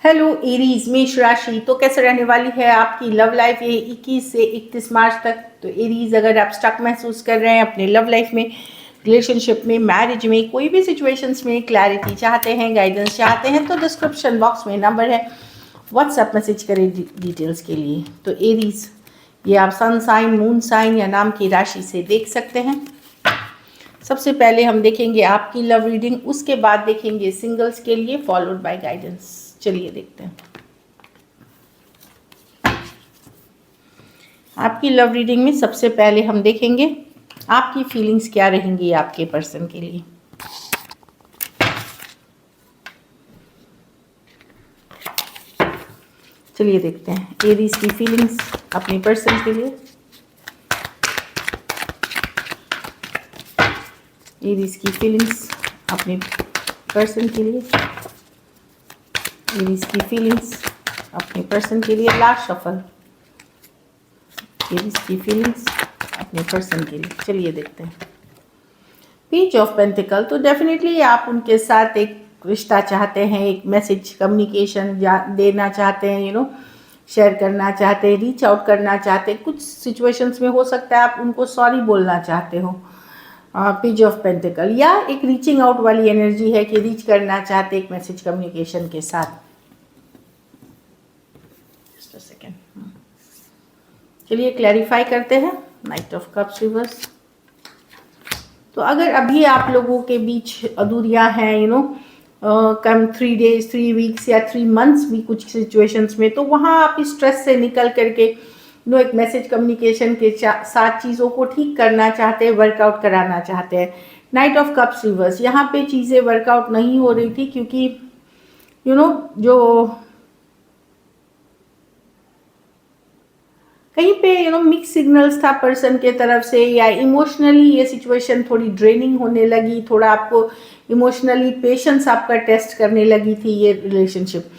Hello Aries मेष राशि, तो कैसे रहने वाली है आपकी लव लाइफ ये 21 से 31 मार्च तक। तो एरीज, अगर आप स्टक महसूस कर रहे हैं अपने लव लाइफ में, रिलेशनशिप में, मैरिज में, कोई भी सिचुएशंस में क्लैरिटी चाहते हैं, गाइडेंस चाहते हैं, तो डिस्क्रिप्शन बॉक्स में नंबर है, व्हाट्सएप मैसेज करें डिटेल्स के लिए। तो एरीज, ये आप सन साइन, मून साइन या नाम की राशि से देख सकते हैं। सबसे पहले हम देखेंगे आपकी लव रीडिंग, उसके बाद देखेंगे सिंगल्स के लिए, फॉलोड बाय गाइडेंस। चलिए देखते हैं आपकी लव रीडिंग में। सबसे पहले हम देखेंगे आपकी फीलिंग्स क्या रहेंगी आपके पर्सन के लिए। चलिए देखते हैं एरीज की फीलिंग्स अपने पर्सन के लिए। एरीज की फीलिंग्स अपने पर्सन के लिए। एरीज की फीलिंग्स अपने पर्सन के लिए। लास्ट शफल, एरीज की फीलिंग्स अपने पर्सन के लिए। चलिए देखते हैं पेज ऑफ पेंटिकल। तो डेफिनेटली आप उनके साथ एक रिश्ता चाहते हैं, एक मैसेज कम्युनिकेशन देना चाहते हैं, शेयर करना चाहते हैं, रीच आउट करना चाहते हैं। कुछ सिचुएशंस में हो सकता है आप उनको सॉरी बोलना चाहते हो, पेज ऑफ पेंटिकल, या एक रीचिंग आउट वाली एनर्जी है कि रीच करना चाहते एक मैसेज कम्युनिकेशन के साथ। जस्ट अ सेकेंड, चलिए क्लैरिफाई करते हैं नाइट ऑफ कप्स रिवर्स। तो अगर अभी आप लोगों के बीच अधूरियां हैं, कम 3 days, 3 weeks या 3 months भी कुछ सिचुएशंस में, तो वहाँ आप स्ट्रेस से निकल करके एक मैसेज कम्युनिकेशन के साथ चीज़ों को ठीक करना चाहते हैं, वर्कआउट कराना चाहते हैं। नाइट ऑफ कप्स रिवर्स, यहाँ पे चीज़ें वर्कआउट नहीं हो रही थी क्योंकि जो कहीं पे मिक्स सिग्नल्स था पर्सन के तरफ से, या इमोशनली ये सिचुएशन थोड़ी ड्रेनिंग होने लगी, थोड़ा आपको इमोशनली पेशेंस आपका टेस्ट करने लगी थी ये रिलेशनशिप।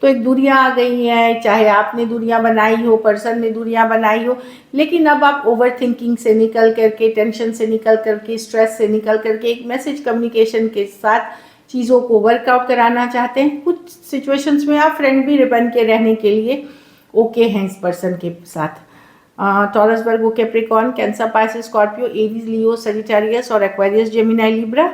तो एक दूरियां आ गई हैं, चाहे आपने दूरियां बनाई हो, पर्सन ने दूरियां बनाई हो, लेकिन अब आप ओवर थिंकिंग से निकल करके, टेंशन से निकल करके, स्ट्रेस से निकल करके एक मैसेज कम्युनिकेशन के साथ चीज़ों को वर्कआउट कराना चाहते हैं। कुछ सिचुएशंस में आप फ्रेंड भी बन के रहने के लिए ओके हैं इस पर्सन के साथ। Taurus, Virgo, Capricorn, Cancer, Pisces, Scorpio, Aries, Leo, Sagittarius और एक्वेरियस, जेमिनी, लिब्रा।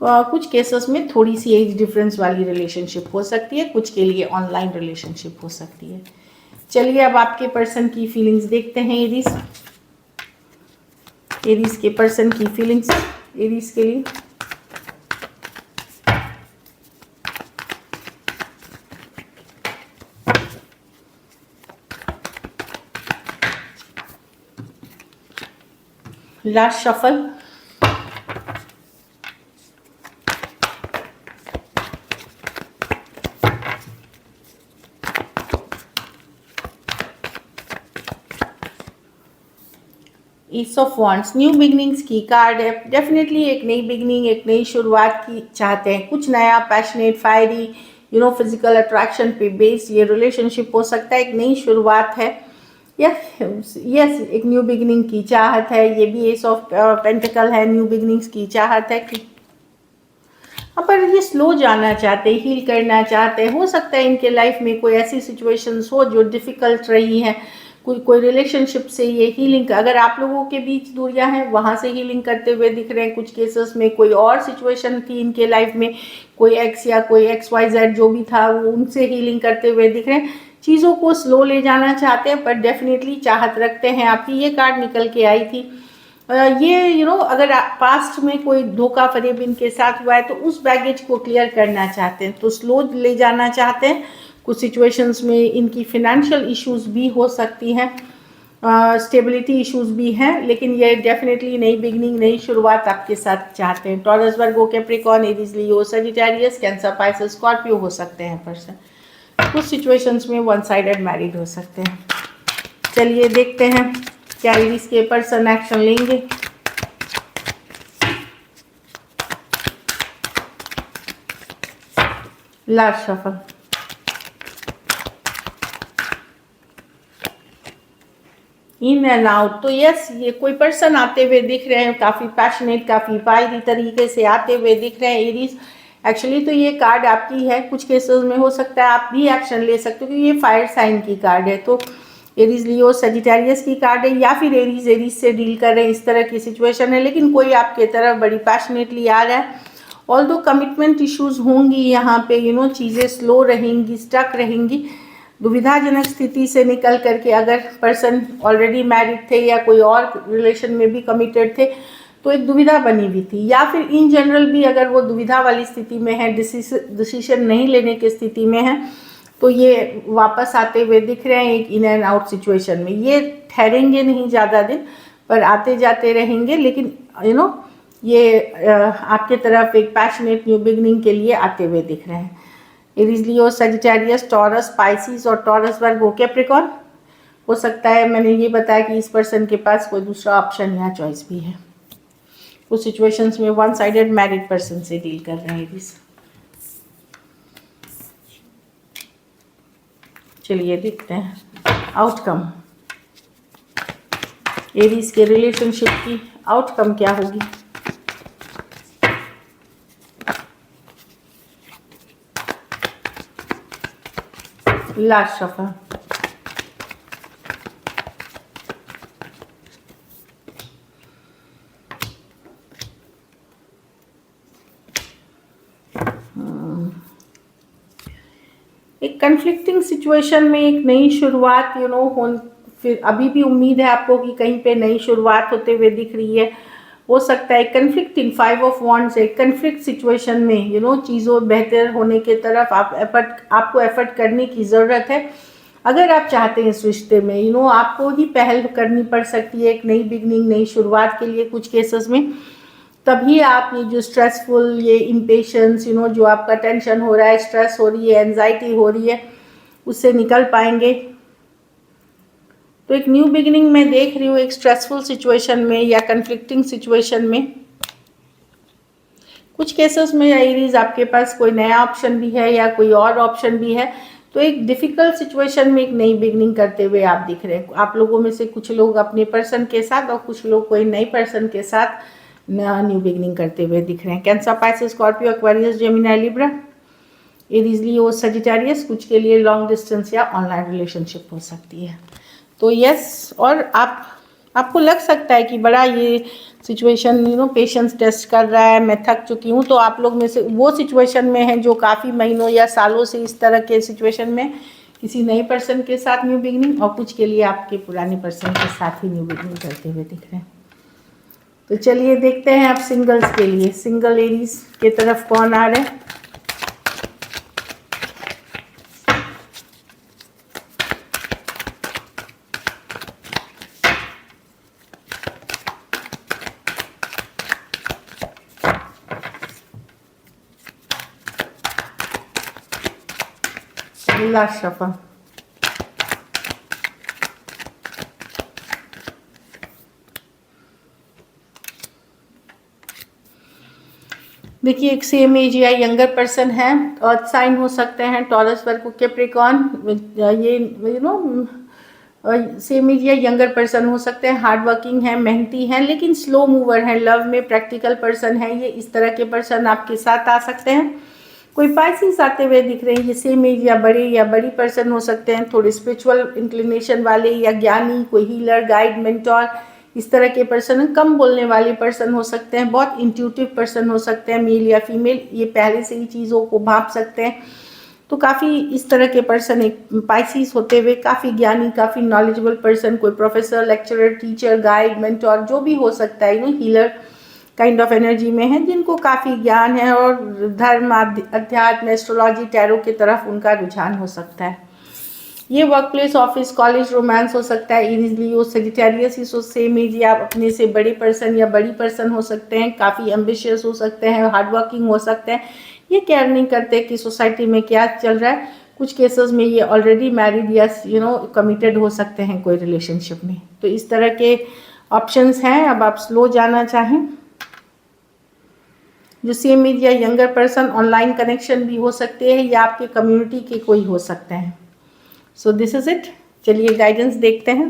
कुछ केसेस में थोड़ी सी एज डिफरेंस वाली रिलेशनशिप हो सकती है, कुछ के लिए ऑनलाइन रिलेशनशिप हो सकती है। चलिए अब आपके पर्सन की फीलिंग्स देखते हैं। एरीज, एरीज के पर्सन की फीलिंग्स एरीज के लिए। Last shuffle, is of wands, new beginnings की कार्ड है। डेफिनेटली एक नई बिगनिंग, एक नई शुरुआत की चाहते हैं, कुछ नया, पैशनेट, फायरी, फिजिकल अट्रैक्शन पे बेस्ड ये रिलेशनशिप हो सकता है। एक नई शुरुआत है, यस, एक न्यू बिगनिंग की चाहत है। ये भी एस ऑफ पेंटिकल है, न्यू बिगनिंग्स की चाहत है कि पर ये स्लो जाना चाहते हैं, हील करना चाहते हैं। हो सकता है इनके लाइफ में कोई ऐसी सिचुएशंस हो जो डिफ़िकल्ट रही हैं, कोई रिलेशनशिप से ये हीलिंग, अगर आप लोगों के बीच दूरियां हैं वहाँ से हीलिंग करते हुए दिख रहे हैं। कुछ केसेस में कोई और सिचुएशन थी इनके लाइफ में, कोई एक्स या कोई XYZ जो भी था वो उनसे हीलिंग करते हुए दिख रहे हैं। चीज़ों को स्लो ले जाना चाहते हैं, पर डेफिनेटली चाहत रखते हैं। आपकी ये कार्ड निकल के आई थी। ये अगर पास्ट में कोई धोखा फरेब इनके साथ हुआ है तो उस बैगेज को क्लियर करना चाहते हैं, तो स्लो ले जाना चाहते हैं। कुछ सिचुएशंस में इनकी फिनेंशियल इश्यूज भी हो सकती हैं, स्टेबिलिटी इश्यूज भी हैं, लेकिन ये डेफिनेटली नई बिगनिंग, नई शुरुआत आपके साथ चाहते हैं। Taurus, Virgo, Capricorn, Aries, Leo, Sagittarius, cancer, Pisces, Scorpio हो सकते हैं पर्सन। कुछ सिचुएशंस में वन साइडेड मैरिड हो सकते हैं। चलिए देखते हैं क्या एरीज के पर्सन एक्शन लेंगे। Last shuffle, in and out. तो यस, ये कोई पर्सन आते हुए दिख रहे हैं, काफ़ी पैशनेट, काफ़ी फायरी तरीके से आते हुए दिख रहे हैं एरीज। एक्चुअली तो ये कार्ड आपकी है, कुछ केसेस में हो सकता है आप भी एक्शन ले सकते हो क्योंकि ये फायर साइन की कार्ड है। तो एरीज लियो सजिटेरियस की कार्ड है, या फिर एरीज से डील कर रहे हैं, इस तरह की सिचुएशन है। लेकिन कोई आपके तरफ बड़ी पैशनेटली आ रहा है, ऑल्दो कमिटमेंट इश्यूज होंगी यहाँ पे, चीज़ें स्लो रहेंगी, स्टक रहेंगी, दुविधाजनक स्थिति से निकल करके अगर पर्सन ऑलरेडी मैरिड थे या कोई और रिलेशन में भी कमिटेड थे तो एक दुविधा बनी हुई थी, या फिर इन जनरल भी अगर वो दुविधा वाली स्थिति में है, डिसीजन नहीं लेने की स्थिति में है, तो ये वापस आते हुए दिख रहे हैं एक इन एंड आउट सिचुएशन में। ये ठहरेंगे नहीं ज़्यादा दिन, पर आते जाते रहेंगे, लेकिन ये आपके तरफ एक पैशनेट न्यू बिगनिंग के लिए आते हुए दिख रहे हैं। Aries Leo Sagittarius, taurus, Pisces और टॉरस वर्गो कैप्रिकॉर्न। हो सकता है मैंने ये बताया कि इस पर्सन के पास कोई दूसरा ऑप्शन या चॉइस भी है। कुछ सिचुएशंस में वन साइडेड मैरिड पर्सन से डील कर रहे हैं एरीज। चलिए देखते हैं आउटकम, एरीज के रिलेशनशिप की आउटकम क्या होगी। लास्ट सफर, एक कन्फ्लिक्टिंग सिचुएशन में एक नई शुरुआत फिर अभी भी उम्मीद है आपको कि कहीं पे नई शुरुआत होते हुए दिख रही है। हो सकता है कन्फ्लिक्टिंग 5 ऑफ वॉन्ड्स है, कन्फ्लिक्ट सिचुएशन में चीज़ों बेहतर होने के तरफ आपको एफर्ट करने की ज़रूरत है। अगर आप चाहते हैं इस रिश्ते में आपको ही पहल करनी पड़ सकती है एक नई बिगनिंग, नई शुरुआत के लिए कुछ केसेस में। तभी आप ये जो स्ट्रेसफुल, ये इम्पेशंस जो आपका टेंशन हो रहा है, स्ट्रेस हो रही है, एंजाइटी हो रही है, उससे निकल पाएंगे। तो एक न्यू बिगिनिंग मैं देख रही हूँ एक स्ट्रेसफुल सिचुएशन में या कन्फ्लिक्टिंग सिचुएशन में। कुछ केसेस में एरीज आपके पास कोई नया ऑप्शन भी है या कोई और ऑप्शन भी है। तो एक डिफिकल्ट सिचुएशन में एक नई बिगनिंग करते हुए आप दिख रहे हैं। आप लोगों में से कुछ लोग अपने पर्सन के साथ और कुछ लोग कोई नई पर्सन के साथ न्यू बिगनिंग करते हुए दिख रहे हैं। Cancer, Pisces, Scorpio, Aquarius, Gemini, Libra, Aries, Leo, Sagittarius. कुछ के लिए लॉन्ग डिस्टेंस या ऑनलाइन रिलेशनशिप हो सकती है। तो यस, और आपको लग सकता है कि बड़ा ये सिचुएशन पेशेंस टेस्ट कर रहा है, मैं थक चुकी हूँ। तो आप लोग में से वो सिचुएशन में हैं जो काफ़ी महीनों या सालों से इस तरह के सिचुएशन में किसी नए पर्सन के साथ न्यू बिगनिंग, और कुछ के लिए आपके पुराने पर्सन के साथ ही न्यू बिगनिंग करते हुए दिख रहे हैं। तो चलिए देखते हैं अब सिंगल्स के लिए, सिंगल एरीज के तरफ कौन आ रहे हैं। लास्ट सफर, देखिए एक सेम एज या यंगर पर्सन है, अर्थ साइन हो सकते हैं, टॉरस, वर्गो, कैप्रिकॉर्न। ये सेम एज या यंगर पर्सन हो सकते हैं, हार्ड वर्किंग है, मेहनती हैं, लेकिन स्लो मूवर है, लव में प्रैक्टिकल पर्सन है। ये इस तरह के पर्सन आपके साथ आ सकते हैं। कोई पाइसिस आते हुए दिख रहे हैं, ये सेम एज या बड़ी पर्सन हो सकते हैं, थोड़े स्पिरिचुअल इंक्लिनेशन वाले या ज्ञानी, कोई हीलर, गाइड, मेंटोर, इस तरह के पर्सन। कम बोलने वाले पर्सन हो सकते हैं, बहुत इंट्यूटिव पर्सन हो सकते हैं, मेल या फीमेल, ये पहले से ही चीज़ों को भाप सकते हैं। तो काफ़ी इस तरह के पर्सन एक पाइसिस होते हुए काफ़ी ज्ञानी, काफ़ी नॉलेजेबल पर्सन, कोई professor, lecturer, teacher, guide, mentor, जो भी हो सकता है, हीलर काइंड ऑफ एनर्जी में है, जिनको काफ़ी ज्ञान है और धर्म, अध्यात्म, एस्ट्रोलॉजी, टैरो की तरफ उनका रुझान हो सकता है। ये work place, office, college, romance हो सकता है। एरीज, लियो, सजिटेरियस, इस सेम एज या अपने से बड़े पर्सन या बड़ी पर्सन हो सकते हैं, काफ़ी एम्बिशियस हो सकते हैं, हार्ड वर्किंग हो सकते हैं। ये केयर नहीं करते कि सोसाइटी में क्या चल रहा है। कुछ केसेस में ये ऑलरेडी मैरिड या कमिटेड हो सकते हैं कोई रिलेशनशिप में। तो इस तरह के ऑप्शंस हैं। अब आप स्लो जाना चाहें, जो सेम एज या यंगर पर्सन ऑनलाइन कनेक्शन भी हो सकते हैं या आपके कम्युनिटी के कोई हो सकते हैं। So this is it. चलिए गाइडेंस देखते हैं।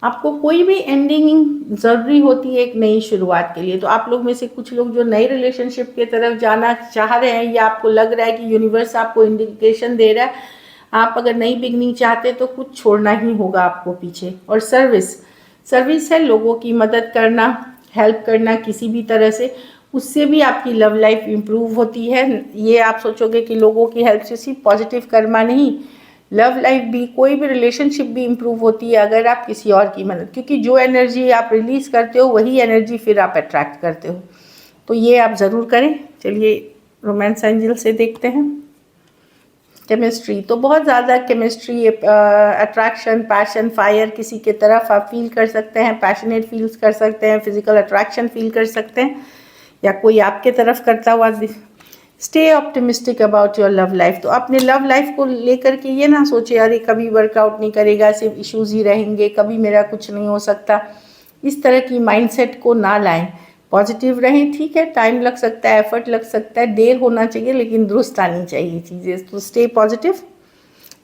आपको कोई भी एंडिंग ज़रूरी होती है एक नई शुरुआत के लिए। तो आप लोग में से कुछ लोग जो नई रिलेशनशिप की तरफ जाना चाह रहे हैं, या आपको लग रहा है कि यूनिवर्स आपको इंडिकेशन दे रहा है, आप अगर नई बिगनिंग चाहते हैं तो कुछ छोड़ना ही होगा आपको पीछे। और सर्विस है, लोगों की मदद करना, हेल्प करना किसी भी तरह से, उससे भी आपकी लव लाइफ इम्प्रूव होती है। ये आप सोचोगे कि लोगों की हेल्प से सिर्फ पॉजिटिव कर्मा नहीं, लव लाइफ भी, कोई भी रिलेशनशिप भी इम्प्रूव होती है अगर आप किसी और की मदद, क्योंकि जो एनर्जी आप रिलीज़ करते हो वही एनर्जी फिर आप अट्रैक्ट करते हो। तो ये आप ज़रूर करें। चलिए रोमांस एंजल से देखते हैं। केमिस्ट्री, तो बहुत ज़्यादा केमिस्ट्री, अट्रैक्शन, पैशन, फायर किसी के तरफ आप फील कर सकते हैं, पैशनेट फील्स कर सकते हैं, फिजिकल अट्रैक्शन फील कर सकते हैं, या कोई आपके तरफ करता हुआ। Stay optimistic about your love life. तो अपने लव लाइफ को लेकर के ये ना सोचे अरे कभी वर्कआउट नहीं करेगा, सिर्फ इश्यूज ही रहेंगे, कभी मेरा कुछ नहीं हो सकता। इस तरह की माइंडसेट को ना लाएं, पॉजिटिव रहें। ठीक है, टाइम लग सकता है, एफर्ट लग सकता है, देर होना चाहिए, लेकिन दुरुस्त आनी चाहिए चीज़ें। तो stay positive,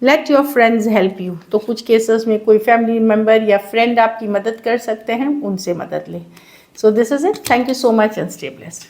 let your friends help you. तो कुछ केसेस में कोई फैमिली मेम्बर या फ्रेंड आपकी मदद कर सकते हैं, उनसे मदद लें। So this is it, thank you so much and stay blessed.